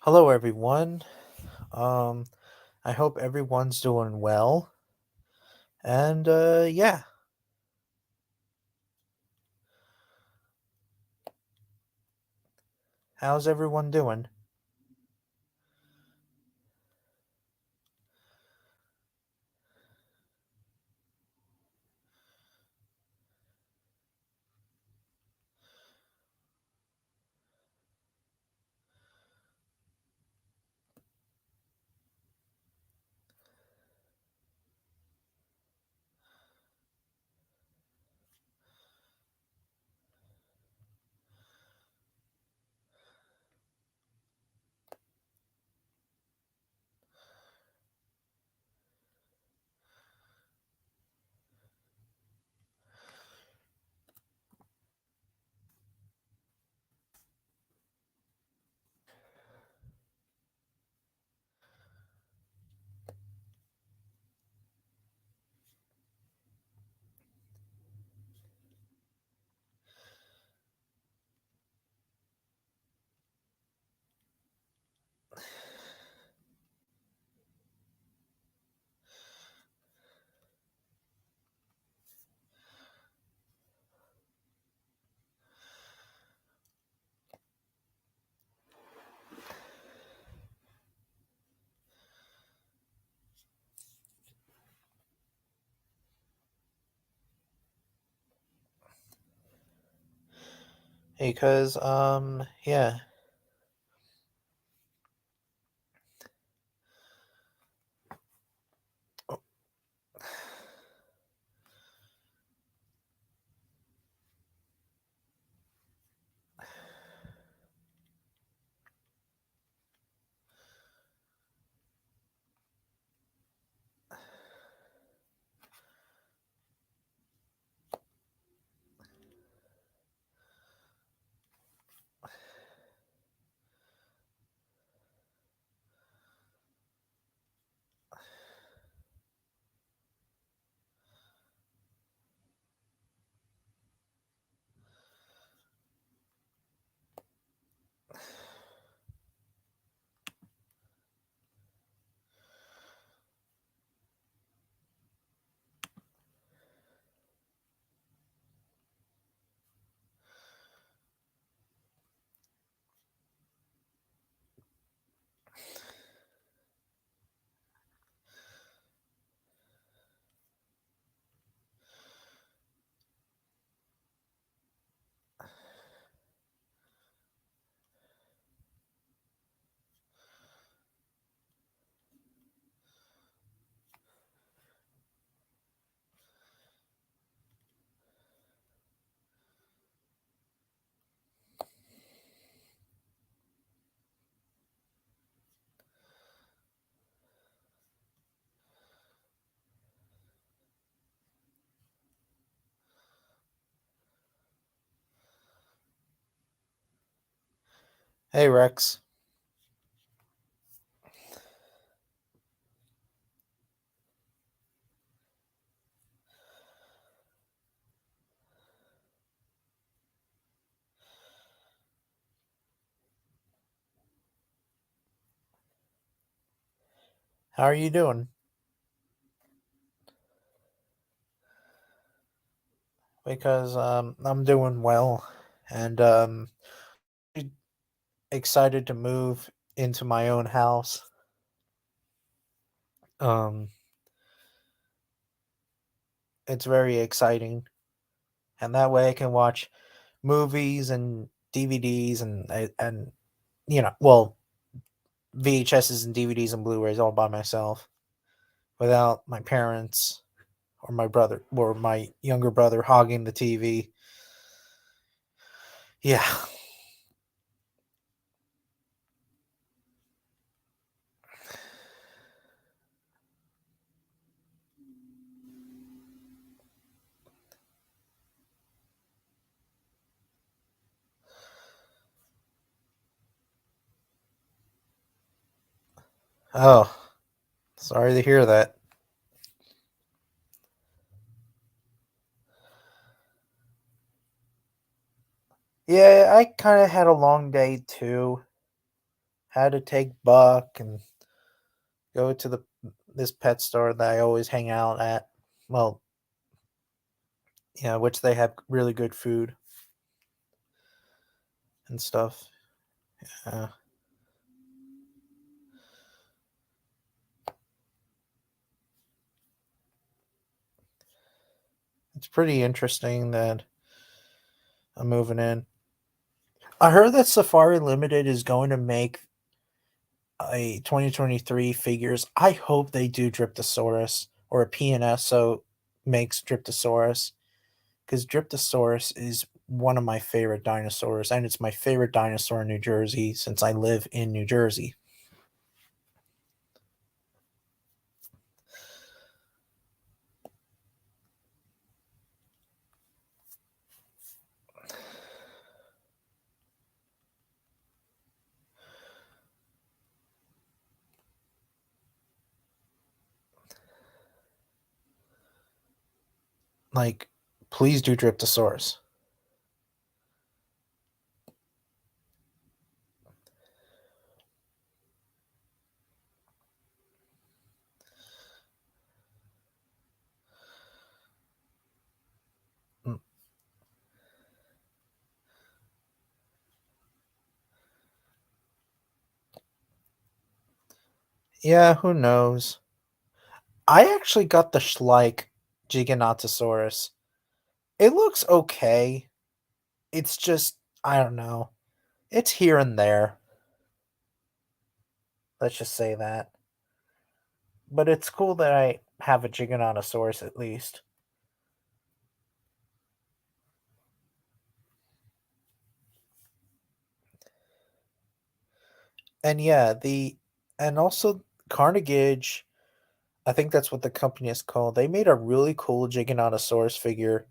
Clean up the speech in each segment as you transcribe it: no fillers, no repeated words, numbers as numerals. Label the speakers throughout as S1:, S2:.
S1: Hello, everyone. Um, I hope everyone's doing well. And yeah, how's everyone doing? Hey, yeah. Oh, hey, Rex. How are you doing? Because I'm doing well, and excited to move into my own house. Um, it's very exciting, and that way I can watch movies and DVDs and well, VHSs and DVDs and Blu-rays all by myself without my parents or my brother or my younger brother hogging the TV. Yeah. Oh, sorry to hear that. Yeah, I kind of had a long day too. had to take Buck and go to the this pet store that I always hang out at. Well, yeah, which they have really good food and stuff. Uh, it's pretty interesting that I'm moving in. I heard that Safari Limited is going to make a 2023 figures. I hope they do Dryptosaurus or a PNS so makes Dryptosaurus because Dryptosaurus is one of my favorite dinosaurs and it's my favorite dinosaur in New Jersey since I live in New Jersey. Like, please do Dryptosaurus. Mm, yeah, who knows? I actually got the Schleich Giganotosaurus. It looks okay. It's just, I don't know. It's here and there. Let's just say that. But it's cool that I have a Giganotosaurus at least. And yeah, and also Carnegage, I think that's what the company is called. They made a really cool Giganotosaurus figure.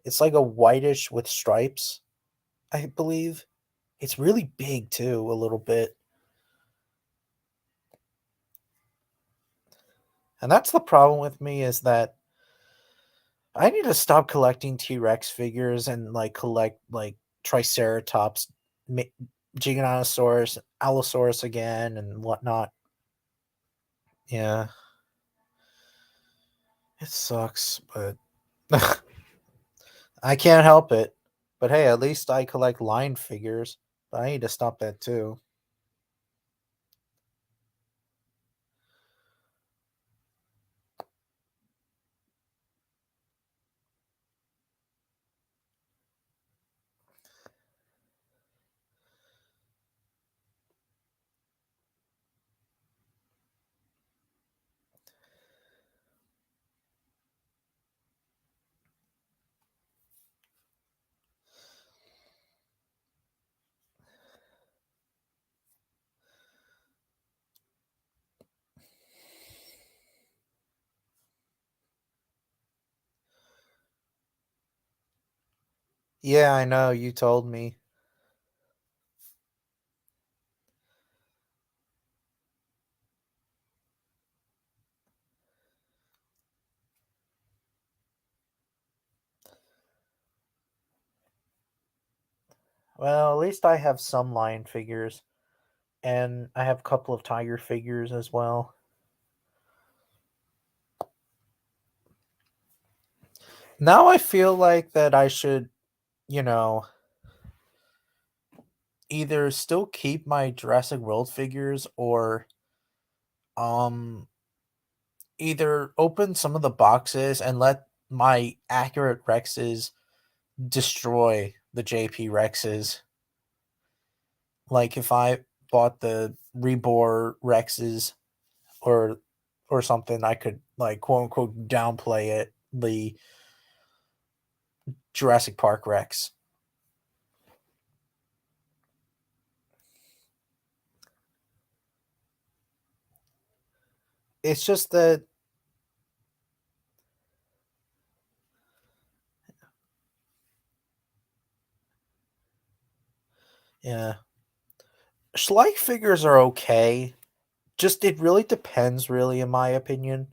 S1: It's like a whitish with stripes, I believe. It's really big too, a little bit. And that's the problem with me is that I need to stop collecting T-Rex figures and like collect like Triceratops, Giganotosaurus, Allosaurus again, and whatnot. Yeah, it sucks, but I can't help it. But hey, at least I collect line figures. But I need to stop that too. Yeah, I know. You told me. Well, at least I have some lion figures, and I have a couple of tiger figures as well. Now I feel like that I should, you know, either still keep my Jurassic World figures or um either open some of the boxes and let my accurate Rexes destroy the JP Rexes. Like if I bought the Rebor Rexes or something, I could like quote unquote downplay it the Jurassic Park Rex. It's just that yeah, Schleich figures are okay. Just it really depends, really, in my opinion.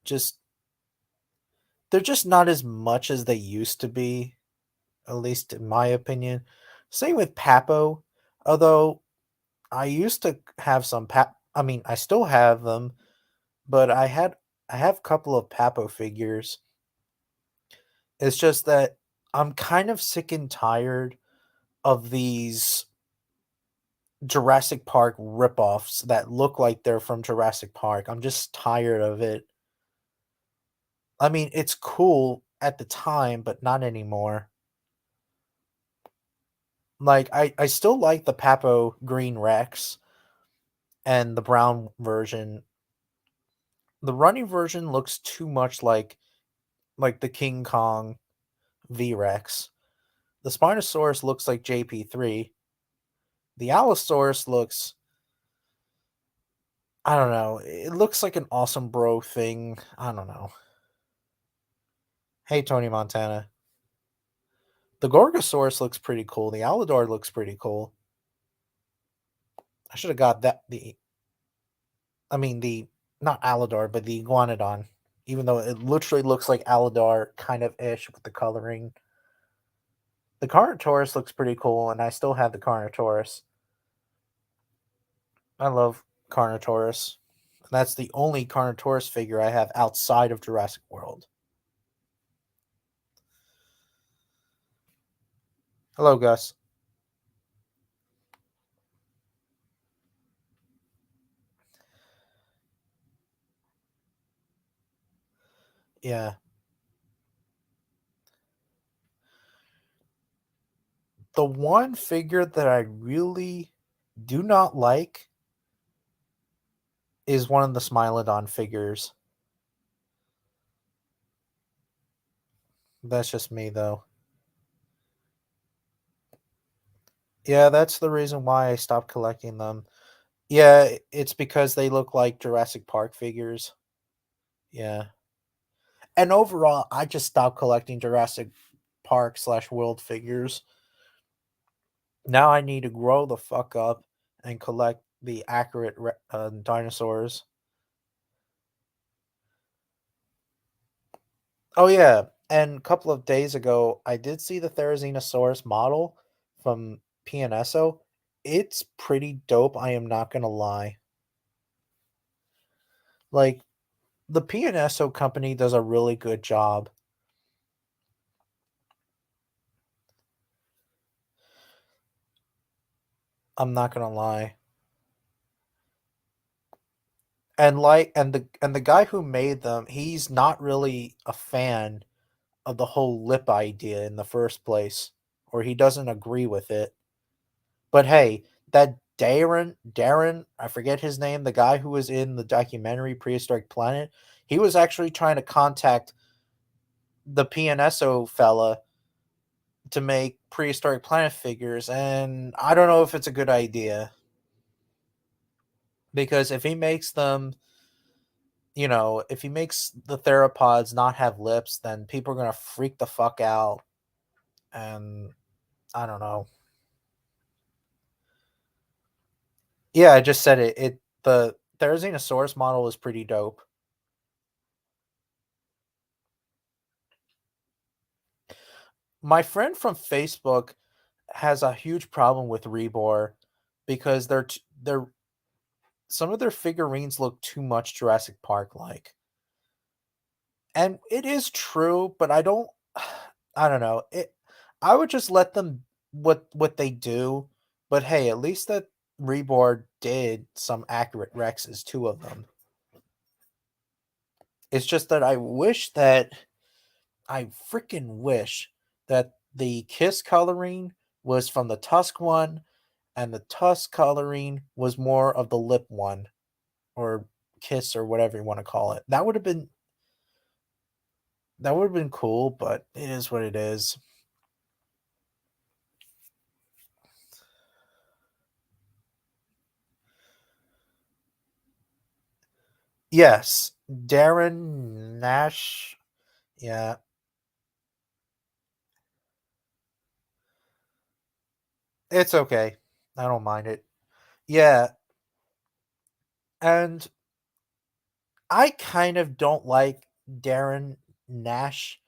S1: Just they're just not as much as they used to be, at least in my opinion. Same with Papo, although I used to have some I mean, I still have them, but I have a couple of Papo figures. It's just that I'm kind of sick and tired of these Jurassic Park ripoffs that look like they're from Jurassic Park. I'm just tired of it. I mean, it's cool at the time, but not anymore. Like I still like the Papo Green Rex and the brown version. The running version looks too much like the King Kong V Rex. The Spinosaurus looks like JP3. The Allosaurus looks, I don't know. It looks like an awesome bro thing. I don't know. Hey Tony Montana. The Gorgosaurus looks pretty cool. The Alidor looks pretty cool. I should have got that the not Alidor, but the Iguanodon. Even though it literally looks like Alidor kind of ish with the coloring. The Carnotaurus looks pretty cool, and I still have the Carnotaurus. I love Carnotaurus. That's the only Carnotaurus figure I have outside of Jurassic World. Hello, Gus. Yeah. The one figure that I really do not like is one of the Smilodon figures. That's just me, though. Yeah, that's the reason why I stopped collecting them. Yeah, it's because they look like Jurassic Park figures. Yeah. And overall, I just stopped collecting Jurassic Park slash World figures. Now I need to grow the fuck up and collect the accurate dinosaurs. Oh yeah, and a couple of days ago, I did see the Therizinosaurus model from PNSO. It's pretty dope. I am not gonna lie. Like the PNSO company does a really good job. I'm not gonna lie. And the guy who made them, he's not really a fan of the whole lip idea in the first place, or he doesn't agree with it. But hey, that Darren, I forget his name, the guy who was in the documentary Prehistoric Planet, he was actually trying to contact the PNSO fella to make Prehistoric Planet figures, and I don't know if it's a good idea. Because if he makes them, if he makes the theropods not have lips, then people are gonna freak the fuck out. And I don't know. Yeah, I just said it. The Therizinosaurus model is pretty dope. My friend from Facebook has a huge problem with Rebor because they're some of their figurines look too much Jurassic Park like. And it is true, but I don't know. I would just let them what they do. But hey, at least that Rebor did some accurate Rexes, two of them. It's just that I freaking wish that the Kiss coloring was from the Tusk one and the Tusk coloring was more of the lip one or Kiss or whatever you want to call it. That would have been cool, but it is what it is. Yes, Darren Nash. Yeah, it's okay. I don't mind it. Yeah, and I kind of don't like Darren Nash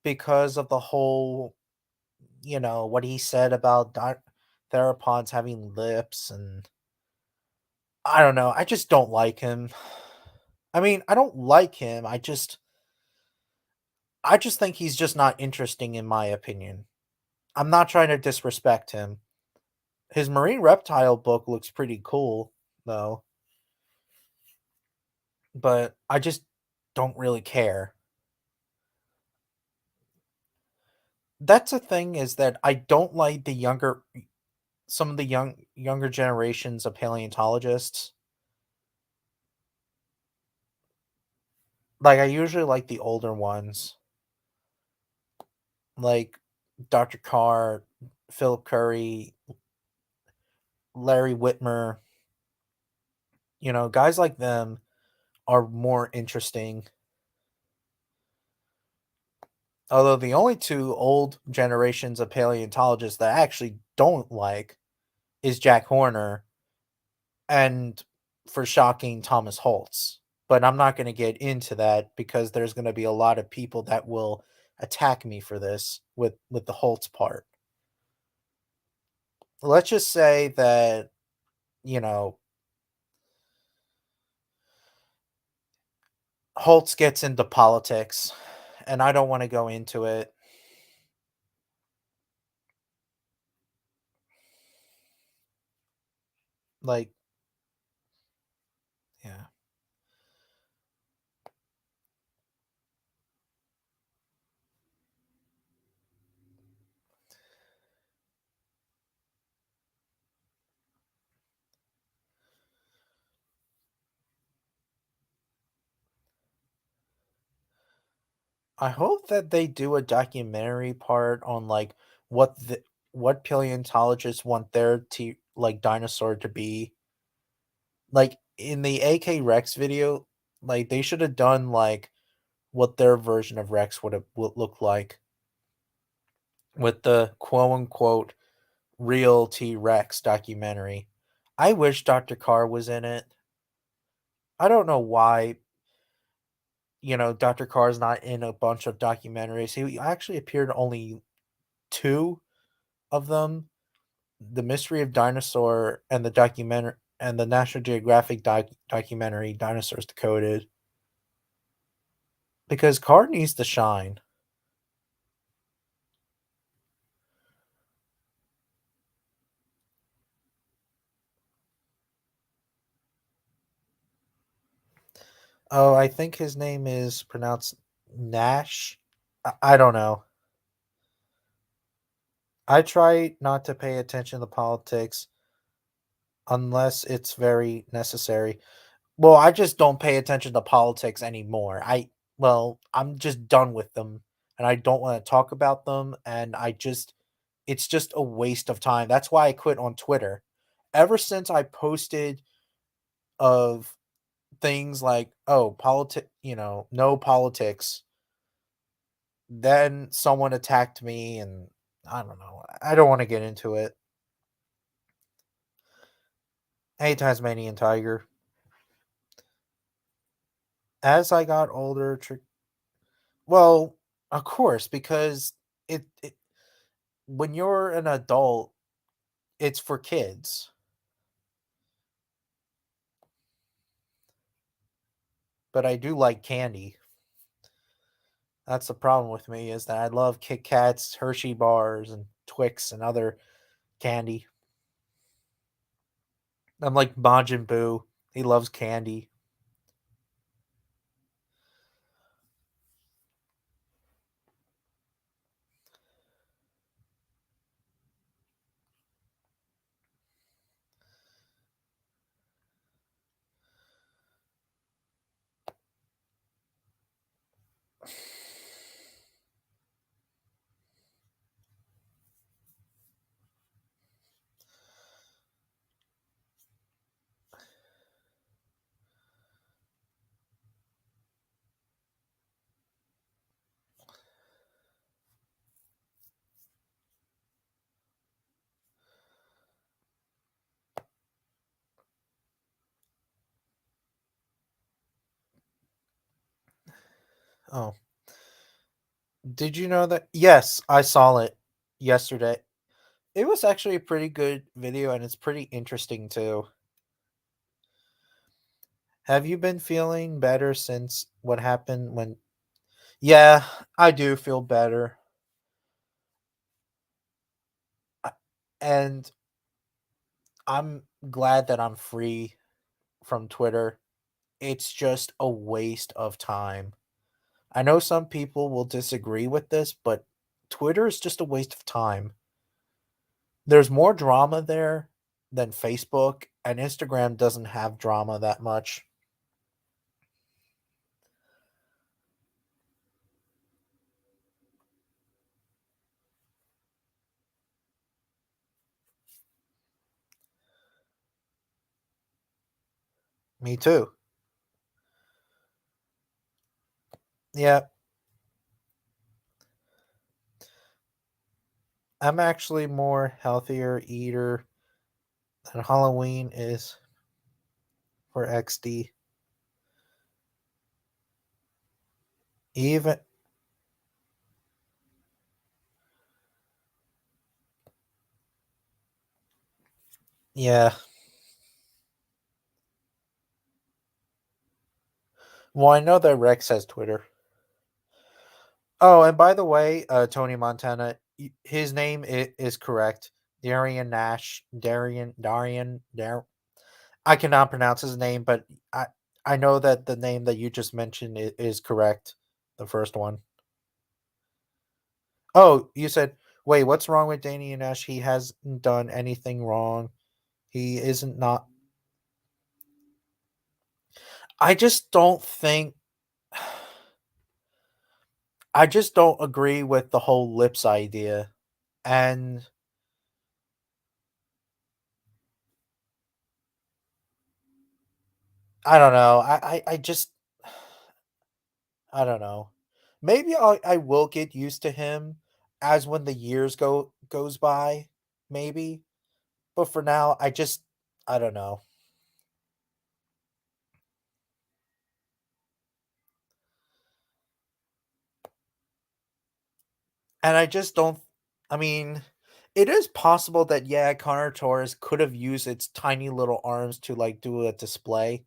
S1: because of the whole, what he said about theropods having lips, and I don't know. I just don't like him. I mean, I don't like him. I just think he's just not interesting in my opinion. I'm not trying to disrespect him. His marine reptile book looks pretty cool though, but I just don't really care. That's the thing is that I don't like the younger some of the younger generations of paleontologists. Like I usually like the older ones, like Dr. Carr, Philip Curry, Larry Whitmer, guys like them are more interesting. Although the only two old generations of paleontologists that I actually don't like is Jack Horner and, for shocking, Thomas Holtz. But I'm not going to get into that because there's going to be a lot of people that will attack me for this with the Holtz part. Let's just say that, you know, Holtz gets into politics and I don't want to go into it. Like, yeah. I hope that they do a documentary part on like what paleontologists want their dinosaur to be. Like in the AK Rex video, like they should have done like what their version of Rex would look like with the quote unquote real T Rex documentary. I wish Dr. Carr was in it. I don't know why, Dr. Carr's not in a bunch of documentaries. He actually appeared only two of them, The Mystery of Dinosaur and the National Geographic documentary Dinosaurs Decoded. Because Carr needs to shine. Oh, I think his name is pronounced Nash. I don't know. I try not to pay attention to politics unless it's very necessary. Well, I just don't pay attention to politics anymore. I'm just done with them and I don't want to talk about them and it's just a waste of time. That's why I quit on Twitter. Ever since I posted of things like, oh, no politics, then someone attacked me and I don't know. I don't want to get into it. Hey, Tasmanian tiger. As I got older, well, of course, because it when you're an adult, it's for kids. But I do like candy. That's the problem with me is that I love Kit Kats, Hershey bars, and Twix and other candy. I'm like Majin Buu. He loves candy. Oh, did you know that? Yes, I saw it yesterday. It was actually a pretty good video and it's pretty interesting too. Have you been feeling better since what happened when? Yeah, I do feel better. I- And I'm glad that I'm free from Twitter. It's just a waste of time. I know some people will disagree with this, but Twitter is just a waste of time. There's more drama there than Facebook, and Instagram doesn't have drama that much. Me too. Yeah, I'm actually more healthier eater than Halloween is for XD. Even yeah. Well, I know that Rex has Twitter. Oh, and by the way, Tony Montana, his name is correct. Darian Nash, I cannot pronounce his name, but I know that the name that you just mentioned is correct. The first one. Oh, you said, wait, what's wrong with Daniel Nash? He hasn't done anything wrong. He isn't not. I just don't think. I just don't agree with the whole lips idea. And I don't know. I just I don't know. Maybe I will get used to him as when the years goes by. Maybe, but for now, I don't know. And I just don't. I mean, it is possible that yeah, Connor Torres could have used its tiny little arms to like do a display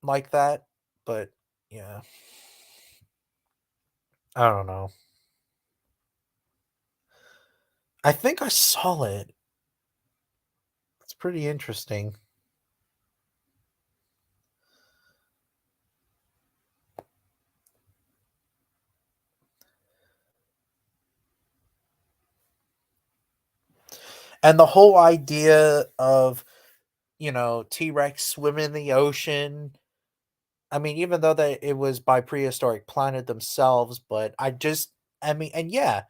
S1: like that, but yeah, I don't know. I think I saw it. It's pretty interesting. And the whole idea of, T-Rex swimming in the ocean. I mean, even though that it was by prehistoric planet themselves, but I mean, and yeah,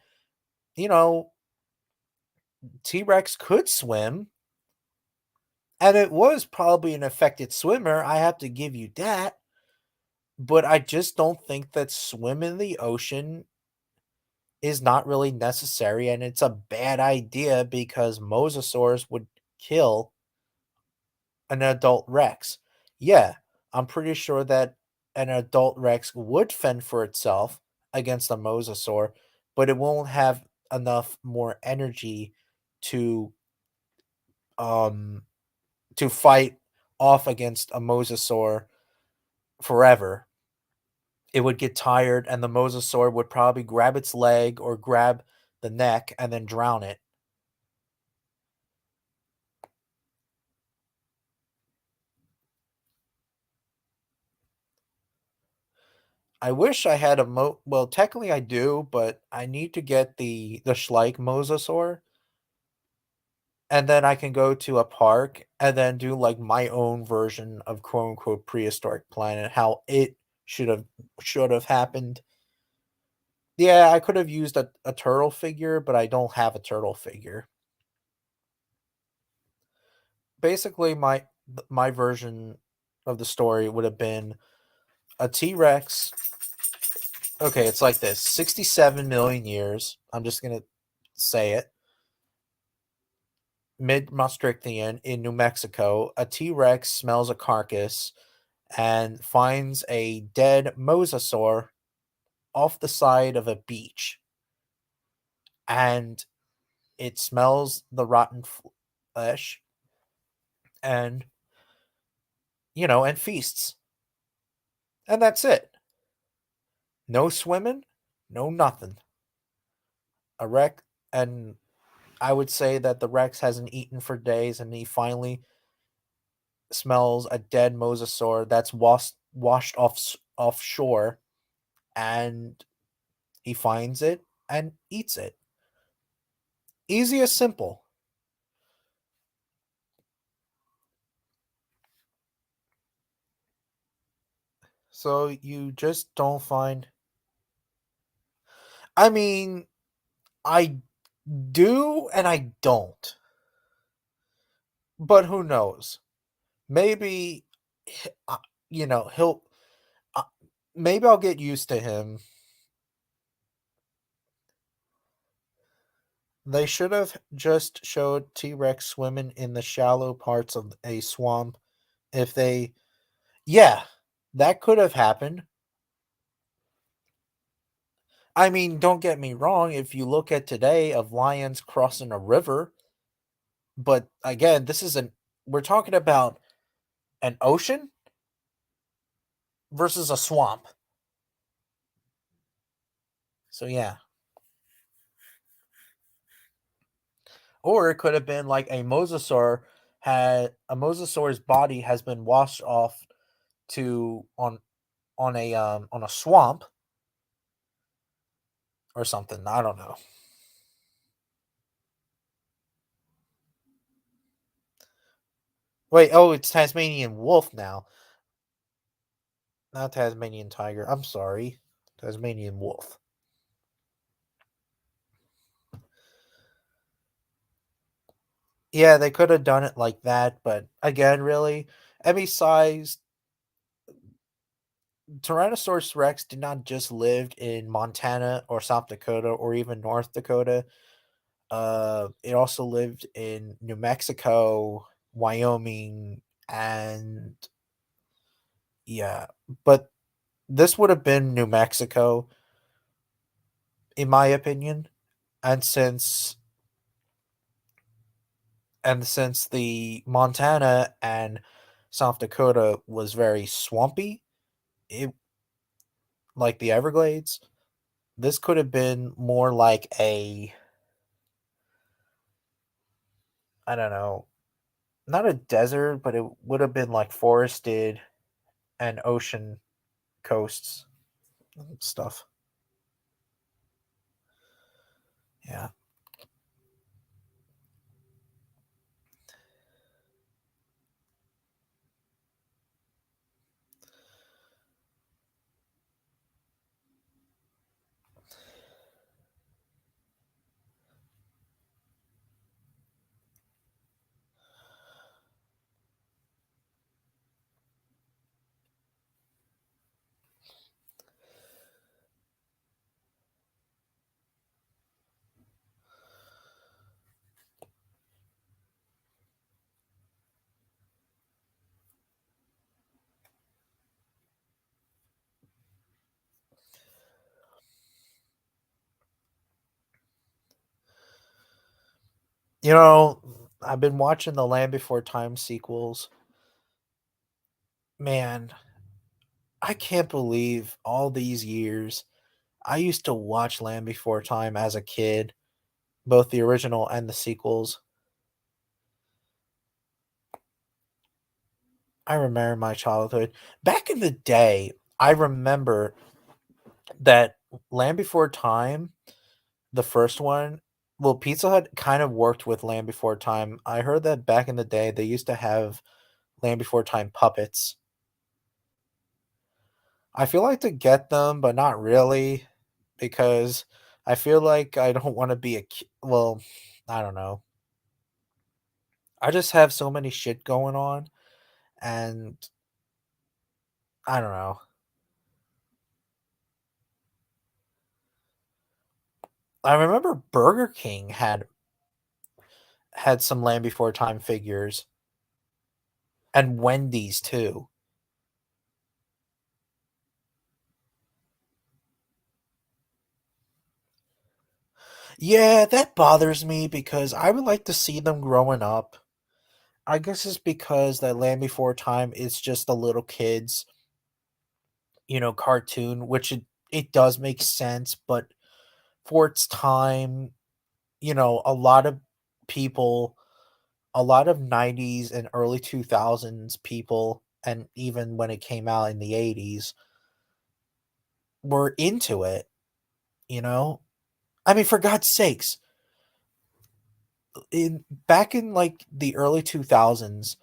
S1: you know, T-Rex could swim, and it was probably an effective swimmer. I have to give you that, but I just don't think that swim in the ocean is not really necessary, and it's a bad idea because mosasaurs would kill an adult Rex. Yeah, I'm pretty sure that an adult Rex would fend for itself against a mosasaur, but it won't have enough more energy to um to fight off against a mosasaur forever. It would get tired and the mosasaur would probably grab its leg or grab the neck and then drown it. I wish I had well, technically I do, but I need to get the Schleich mosasaur, and then I can go to a park and then do like my own version of quote unquote prehistoric planet, how it should have should have happened. Yeah, I could have used a turtle figure, but I don't have a turtle figure. Basically, my version of the story would have been a T Rex. Okay, it's like this: 67 million years. I'm just gonna say it. Mid Maastrichtian in New Mexico, a T Rex smells a carcass and finds a dead mosasaur off the side of a beach. And it smells the rotten flesh. And and feasts. And that's it. No swimming, no nothing. A Rex, and I would say that the Rex hasn't eaten for days, and he finally smells a dead mosasaur that's washed offshore, and he finds it and eats it. Easy as simple. So you just don't find. I mean, I do and I don't. But who knows? Maybe, uh, he'll. Uh, maybe I'll get used to him. They should have just showed T Rex swimming in the shallow parts of a swamp. If they. Yeah, that could have happened. I mean, don't get me wrong, if you look at today of lions crossing a river, but again, this is an. We're talking about an ocean versus a swamp. So yeah. Or it could have been like a mosasaur's body has been washed off to on a swamp or something. I don't know. Wait, oh, it's Tasmanian wolf now, not Tasmanian tiger. I'm sorry, Tasmanian wolf. Yeah, they could have done it like that, but again, really, and besides, Tyrannosaurus Rex did not just live in Montana or South Dakota or even North Dakota. It also lived in New Mexico, Wyoming, and yeah, but this would have been New Mexico, in my opinion. And since the Montana and South Dakota was very swampy, it like the Everglades, this could have been more like a, I don't know, not a desert, but it would have been like forested and ocean coasts and stuff. Yeah. You know, I've been watching the Land Before Time sequels. Man, I can't believe all these years. I used to watch Land Before Time as a kid, both the original and the sequels. I remember my childhood. Back in the day, I remember that Land Before Time, the first one, well, Pizza Hut kind of worked with Land Before Time. I heard that back in the day, they used to have Land Before Time puppets. I feel like to get them, but not really, because I feel like I don't want to be well, I don't know. I just have so many shit going on, and I don't know. I remember Burger King had some Land Before Time figures, and Wendy's too. Yeah, that bothers me because I would like to see them growing up I guess it's because that Land Before Time is just a little kid's, cartoon, which it does make sense, but for its time, a lot of people, a lot of 90s and early 2000s people, and even when it came out in the 80s, were into it, you know? I mean, for God's sakes, in back in like the early 2000s,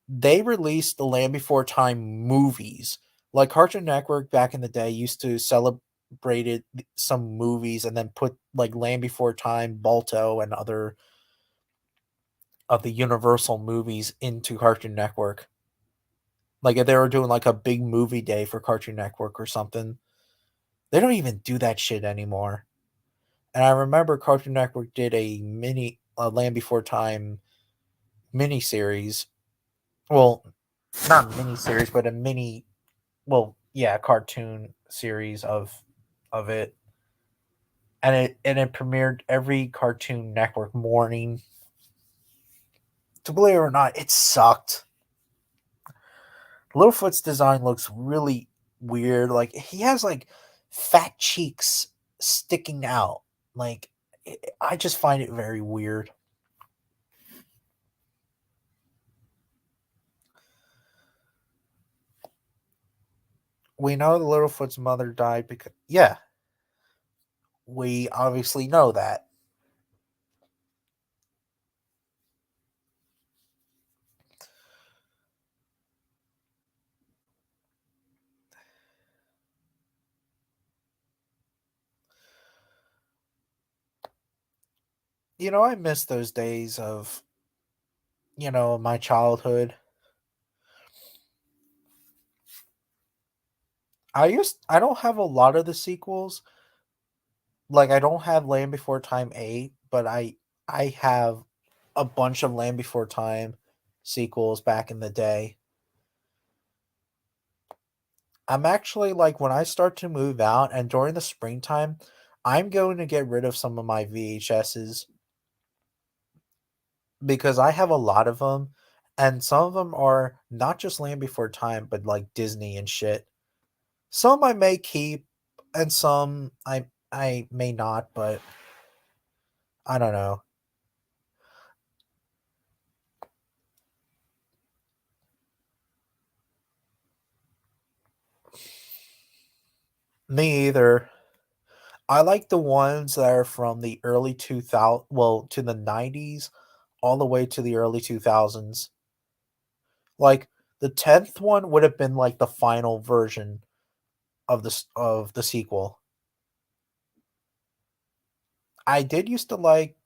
S1: they released the Land Before Time movies. Like Cartoon Network back in the day used to celebrated some movies and then put like Land Before Time, Balto, and other of the Universal movies into Cartoon Network. Like if they were doing like a big movie day for Cartoon Network or something. They don't even do that shit anymore. And I remember Cartoon Network did a Land Before Time mini series. Well, not mini series, but a mini, well, yeah, cartoon series of it. And it premiered every Cartoon Network morning. To believe it or not, it sucked. Littlefoot's design looks really weird. Like he has like fat cheeks sticking out. Like I just find it very weird. We know that Littlefoot's mother died because yeah, we obviously know that. I miss those days of my childhood. I don't have a lot of the sequels. Like I don't have Land Before Time 8, but I have a bunch of Land Before Time sequels back in the day. I'm actually like when I start to move out and during the springtime, I'm going to get rid of some of my VHSs because I have a lot of them and some of them are not just Land Before Time but like Disney and shit. Some I may keep and some I may not, but I don't know. Me either. I like the ones that are from the early 2000, well, to the 90s all the way to the early 2000s. Like the 10th one would have been like the final version of the sequel. I did used to like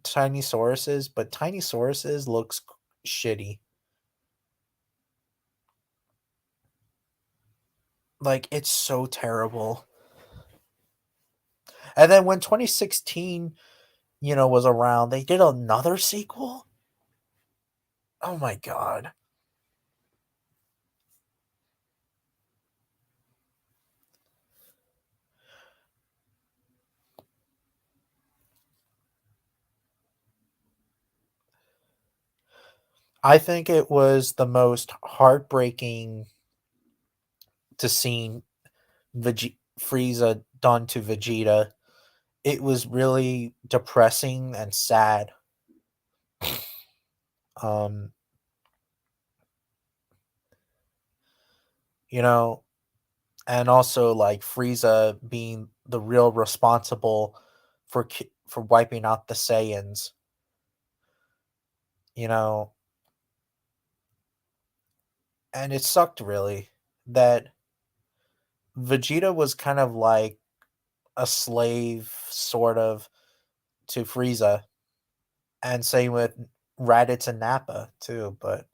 S1: Tiny Sauruses, but Tiny Sauruses looks shitty. Like it's so terrible. And then when 2016, was around, they did another sequel. Oh my god. I think it was the most heartbreaking to see Frieza done to Vegeta. It was really depressing and sad. Um, you know, and also like Frieza being the real responsible for wiping out the Saiyans. You know, and it sucked really that Vegeta was kind of like a slave, sort of, to Frieza, and same with Raditz and Nappa too. But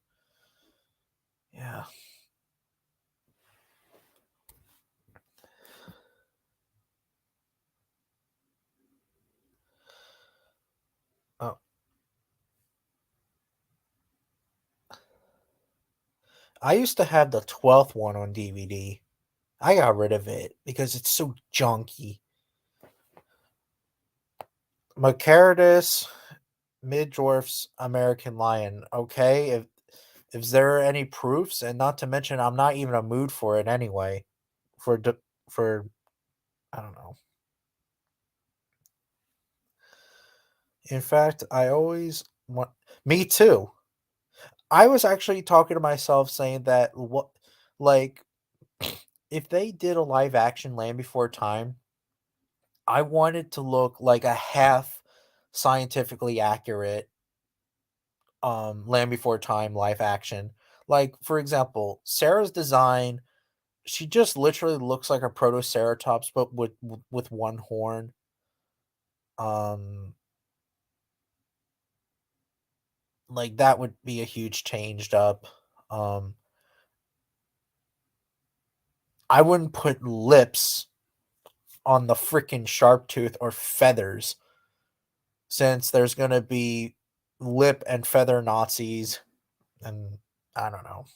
S1: yeah, oh, I used to have the 12th one on DVD. I got rid of it because it's so junky. Macarius, Midorf's American Lion. Okay, if there are any proofs, and not to mention, I'm not even a mood for it anyway. For for I don't know. In fact, I always want. Me too. I was actually talking to myself saying that what, like, if they did a live action Land Before Time, I want it to look like a half scientifically accurate Land Before Time live action. Like, for example, Sarah's design, she just literally looks like a protoceratops but with one horn. Um like that would be a huge changed up. Um I wouldn't put lips on the freaking sharp tooth or feathers, since there's going to be lip and feather Nazis, and I don't know.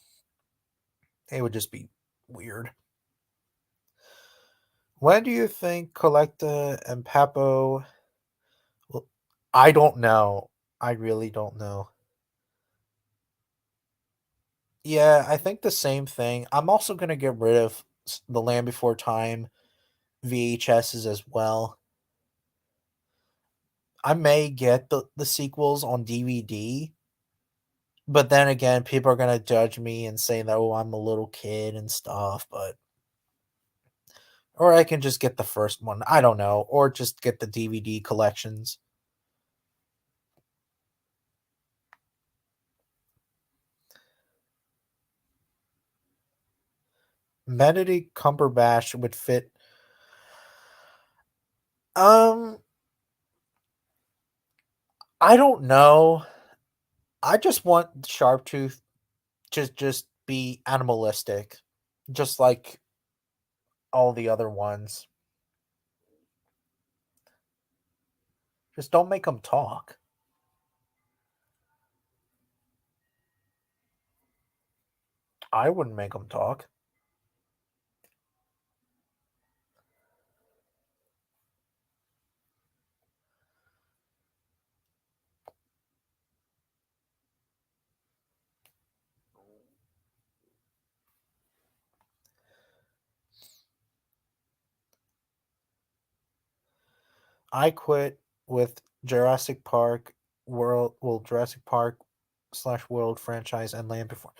S1: It would just be weird. When do you think Collecta and Papo? Well, I don't know. I really don't know. Yeah, I think the same thing. I'm also going to get rid of the Land Before Time VHSs as well. I may get the sequels on DVD, but then again, people are going to judge me and say that, oh, I'm a little kid and stuff, but or I can just get the first one. I don't know, or just get the DVD collections. Benedict Cumberbatch would fit. Um, I don't know. I just want Sharptooth to just be animalistic, just like all the other ones. Just don't make them talk. I wouldn't make them talk. I quit with Jurassic Park World, well, Jurassic Park slash World franchise and Land Before.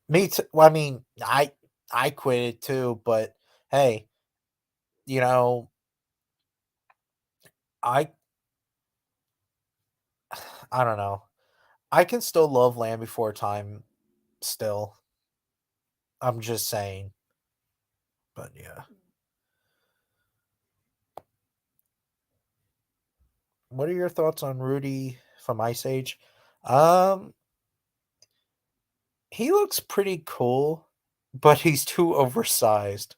S1: Me too. Well, I mean, I quit it too, but hey, you know, I I don't know. I can still love Land Before Time still. I'm just saying. But yeah. What are your thoughts on Rudy from Ice Age? Um, he looks pretty cool, but he's too oversized.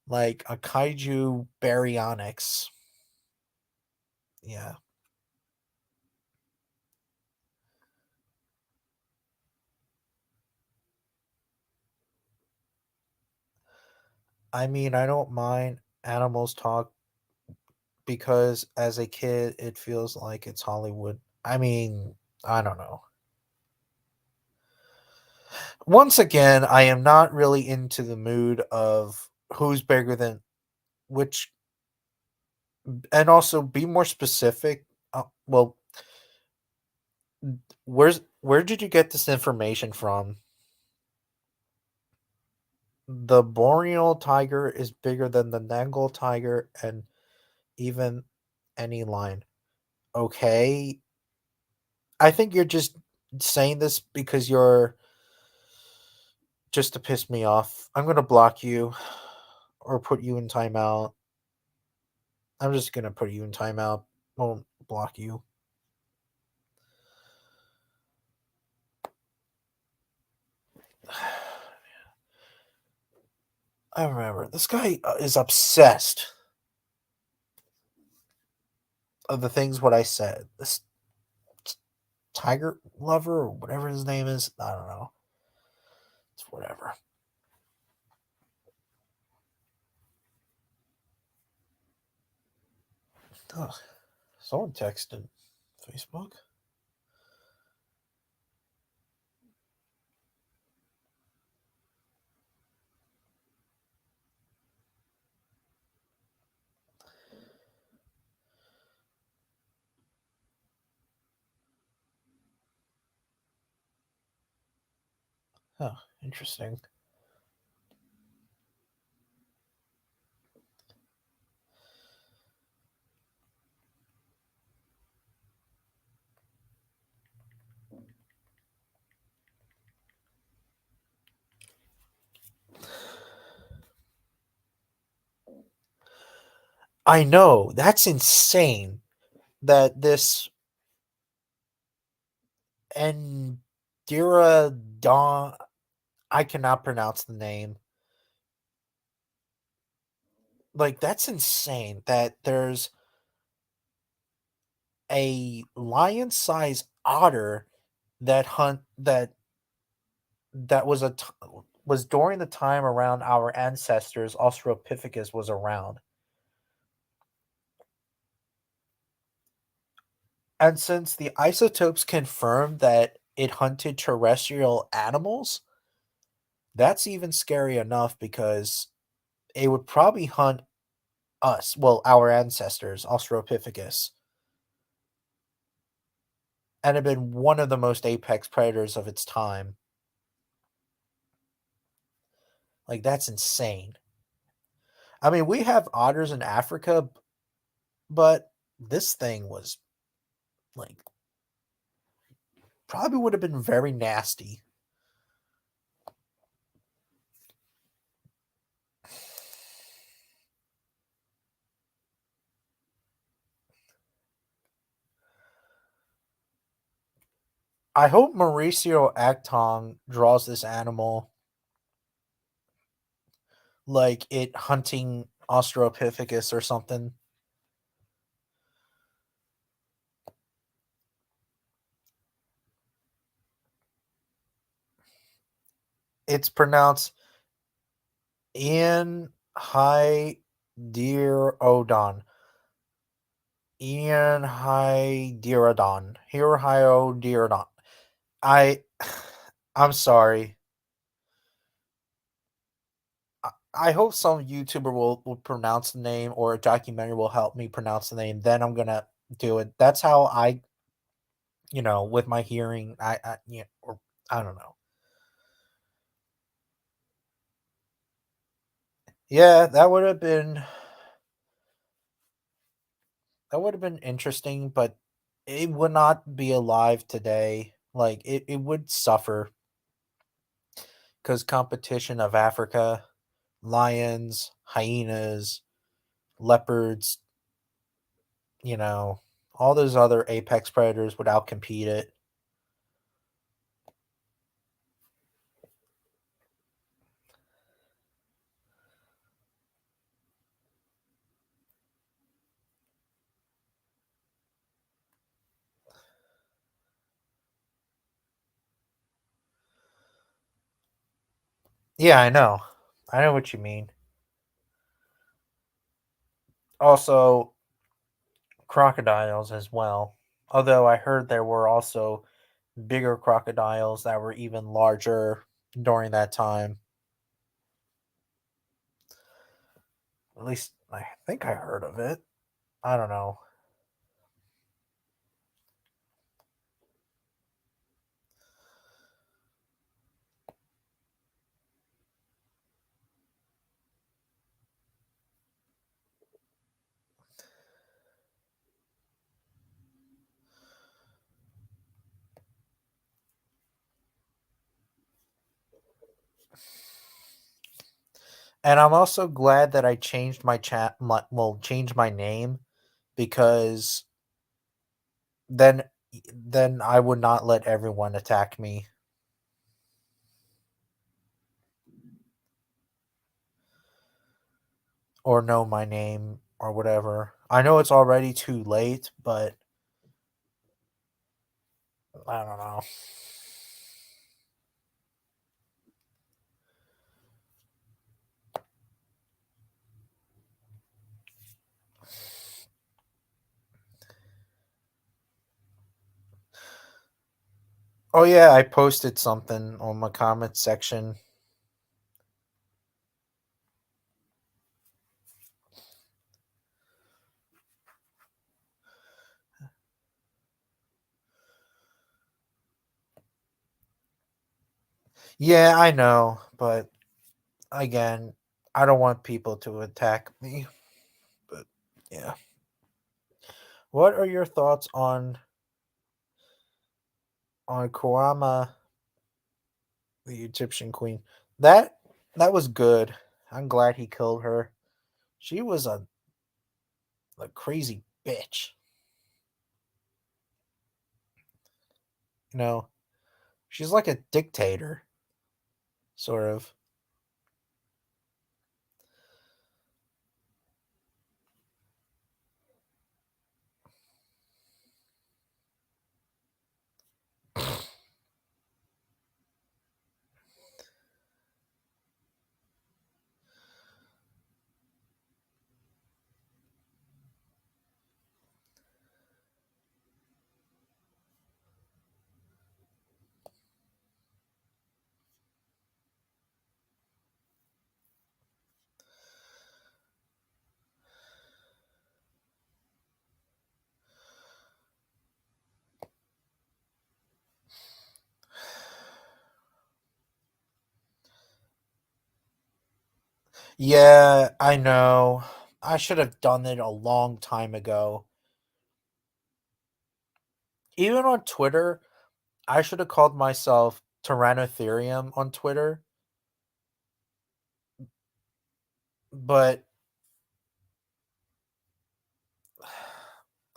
S1: Like a kaiju baryonyx. Yeah. I mean, I don't mind animals talk because as a kid it feels like it's Hollywood. I mean, I don't know. Once again, I am not really into the mood of who's bigger than which, and also be more specific. Well, where did you get this information from? The Borneo tiger is bigger than the Bengal tiger and even any lion. Okay, I think you're just saying this because you're just to piss me off. I'm gonna block you or put you in timeout. I'm just gonna put you in timeout. Won't block you. I remember this guy is obsessed of the things what I said. This tiger lover or whatever his name is. I don't know. It's whatever. Ugh. Someone texted Facebook. Huh, interesting. I know, that's insane that this Endira Don, I cannot pronounce the name. Like, that's insane that there's a lion-sized otter that was during the time around our ancestors Australopithecus was around. And since the isotopes confirm that it hunted terrestrial animals, that's even scary enough because it would probably hunt us, well, our ancestors, Australopithecus, and have been one of the most apex predators of its time. Like, that's insane. I mean, we have otters in Africa, but this thing was like probably would have been very nasty. I hope Mauricio Actong draws this animal like it hunting Australopithecus or something. It's pronounced Ian High Deer Odon. Ian High Deeradon. Here Hio Deeradon. I I'm sorry. I hope some YouTuber will pronounce the name or a documentary will help me pronounce the name. Then I'm gonna do it. That's how I, with my hearing, or I don't know. Yeah, that would have been interesting, but it would not be alive today. Like it would suffer because competition of Africa, lions, hyenas, leopards, you know, all those other apex predators would outcompete it. Yeah, I know. I know what you mean. Also, crocodiles as well. Although I heard there were also bigger crocodiles that were even larger during that time. At least I think I heard of it. I don't know. And I'm also glad that I changed my changed my name because then then I would not let everyone attack me or know my name or whatever. I know it's already too late, but I don't know. Oh yeah, I posted something on my comment section. Yeah, I know, but again, I don't want people to attack me. But yeah. What are your thoughts on Kurama, the Egyptian queen? That that was good. I'm glad he killed her. She was a crazy bitch. You know, she's like a dictator, sort of. Yeah, I know. I should have done it a long time ago. Even on Twitter, I should have called myself Tyrannotherium on Twitter, but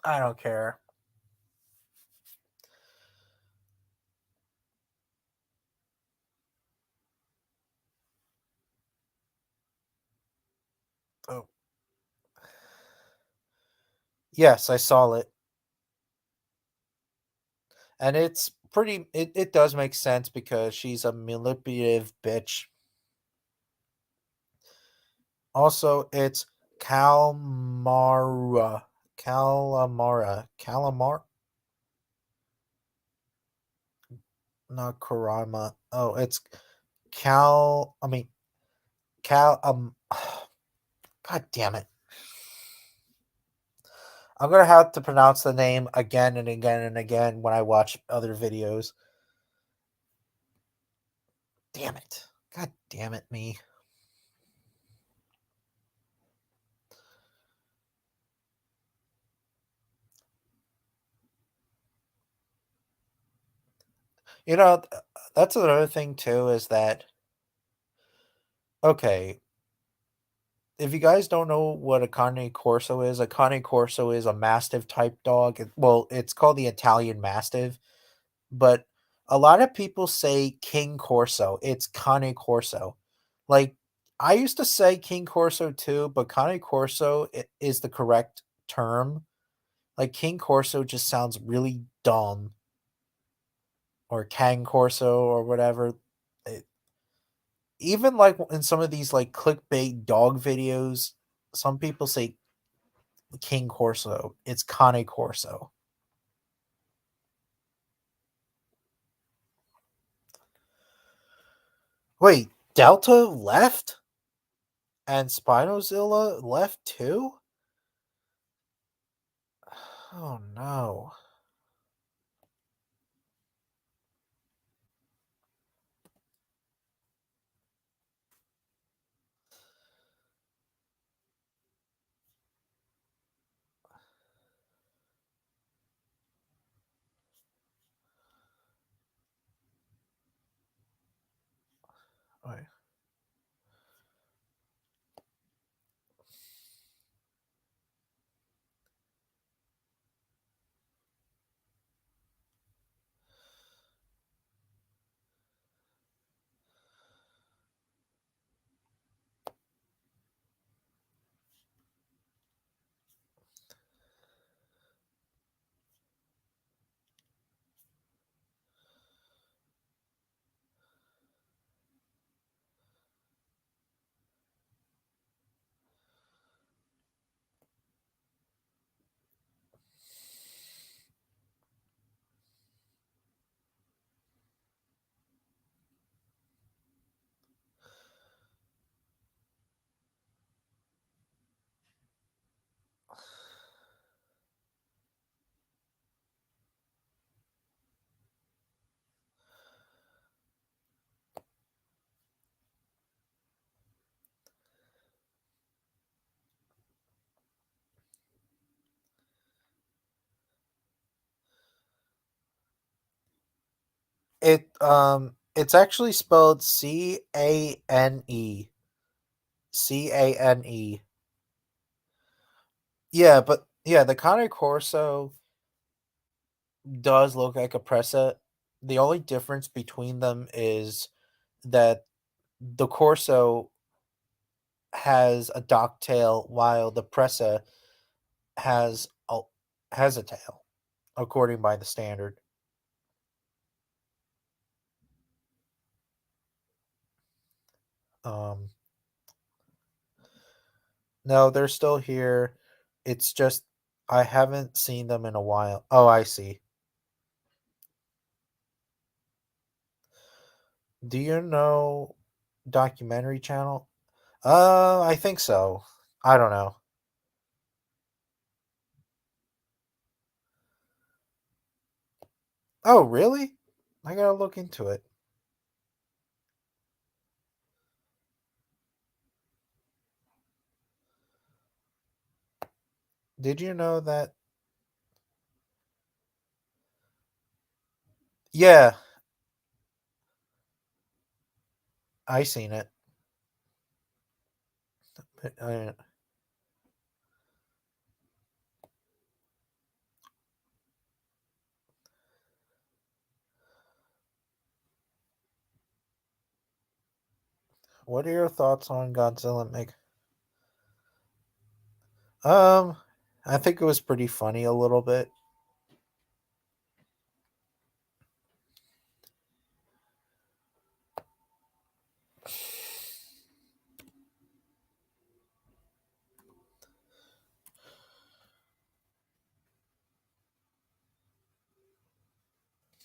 S1: I don't care. Oh, yes, I saw it. And it's pretty it does make sense because she's a manipulative bitch. Also, it's Calmara. Not Kurama. Oh, it's Cal I mean Cal God damn it. I'm gonna have to pronounce the name again and again and again when I watch other videos. Damn it. God damn it, me. You know, that's another thing too is that okay, if you guys don't know what a Cane Corso is a mastiff type dog. Well, it's called the Italian Mastiff, but a lot of people say King Corso. It's Cane Corso. Like I used to say King Corso too, but Cane Corso is the correct term. Like King Corso just sounds really dumb, or Kang Corso or whatever. It, even like in some of these like clickbait dog videos, some people say King Corso. It's Cane Corso. Wait, Delta left and Spinozilla left too? Oh no. Wait. it's actually spelled Cane. Cane. Yeah, but yeah, the Cane Corso does look like a Pressa. The only difference between them is that the Corso has a dock tail while the Pressa has a has a tail, according by the standard. Um, no, they're still here. It's just I haven't seen them in a while. Oh, I see. Do you know documentary channel? I think so. I don't know. Oh, really? I gotta look into it. Did you know that? Yeah, I seen it. Uh, what are your thoughts on Godzilla Meg? Um, I think it was pretty funny a little bit.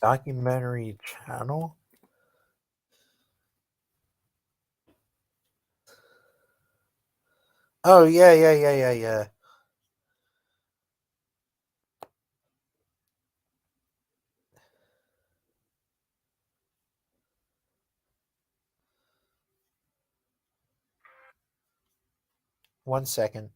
S1: Documentary channel? Oh yeah, yeah, yeah, yeah, yeah. 1 second.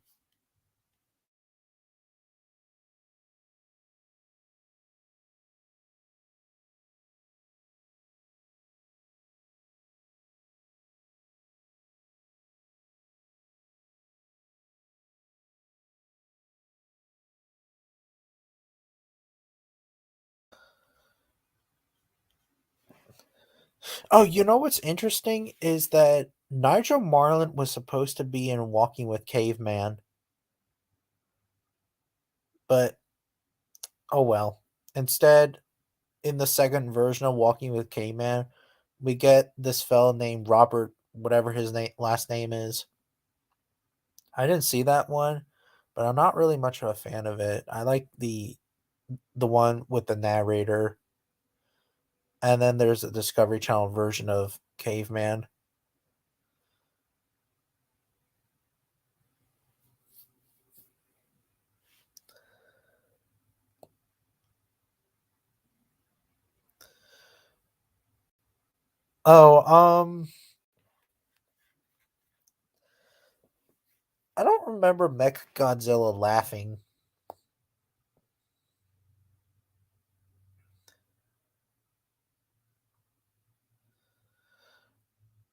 S1: Oh, you know what's interesting is that Nigel Marlin was supposed to be in Walking with Caveman, but oh well. Instead, in the second version of Walking with Caveman, we get this fellow named Robert, whatever his last name is. I didn't see that one, but I'm not really much of a fan of it. I like the one with the narrator, and then there's a Discovery Channel version of Caveman. Oh, I don't remember Mech Godzilla laughing.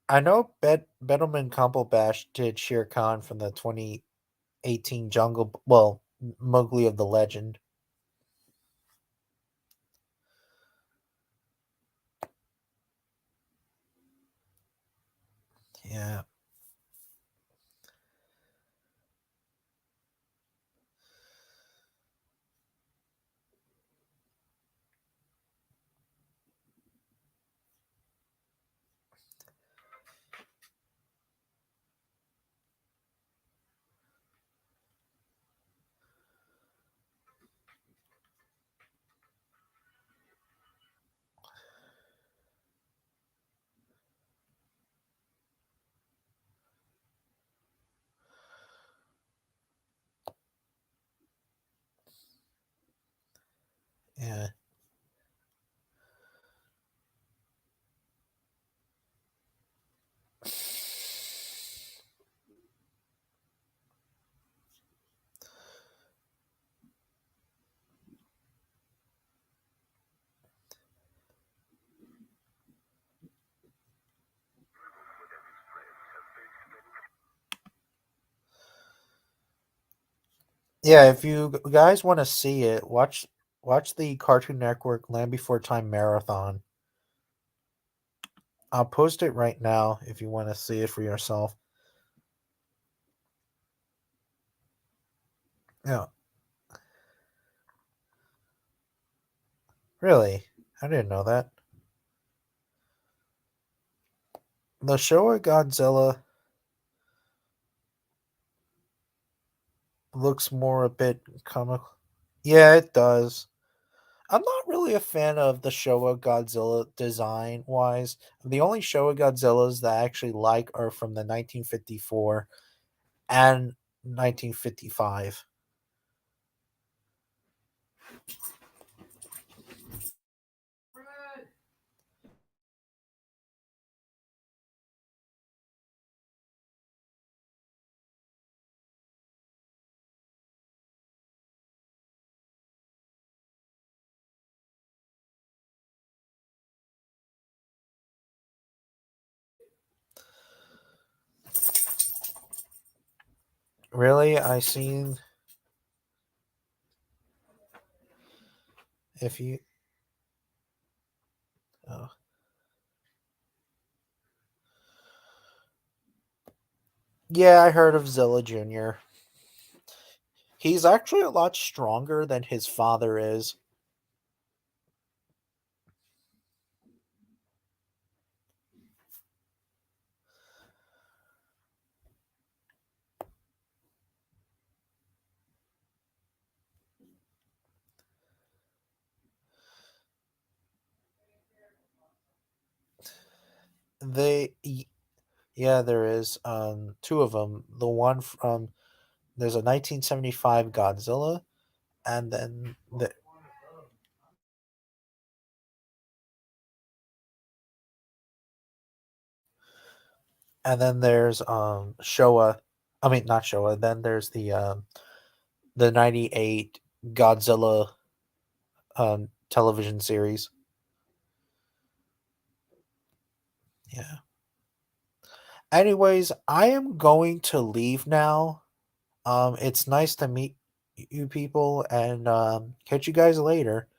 S1: I know Benjamin Cumberbatch did Shere Khan from the 2018 well, Mowgli of the Legend. Yeah, yeah. Yeah, if you guys want to see it, watch the Cartoon Network Land Before Time marathon. I'll post it right now if you want to see it for yourself. Yeah, really, I didn't know that. The Showa Godzilla looks more a bit comical. Yeah, it does. I'm not really a fan of the Showa Godzilla design wise. The only Showa Godzillas that I actually like are from the 1954 and 1955. Really, I seen if you. Oh. Yeah, I heard of Zilla Jr. He's actually a lot stronger than his father is. They, yeah, there is two of them. The one from there's a 1975 Godzilla, and then there's Showa. I mean, not Showa. Then there's the 98 Godzilla television series. Yeah. Anyways, I am going to leave now. It's nice to meet you people and catch you guys later.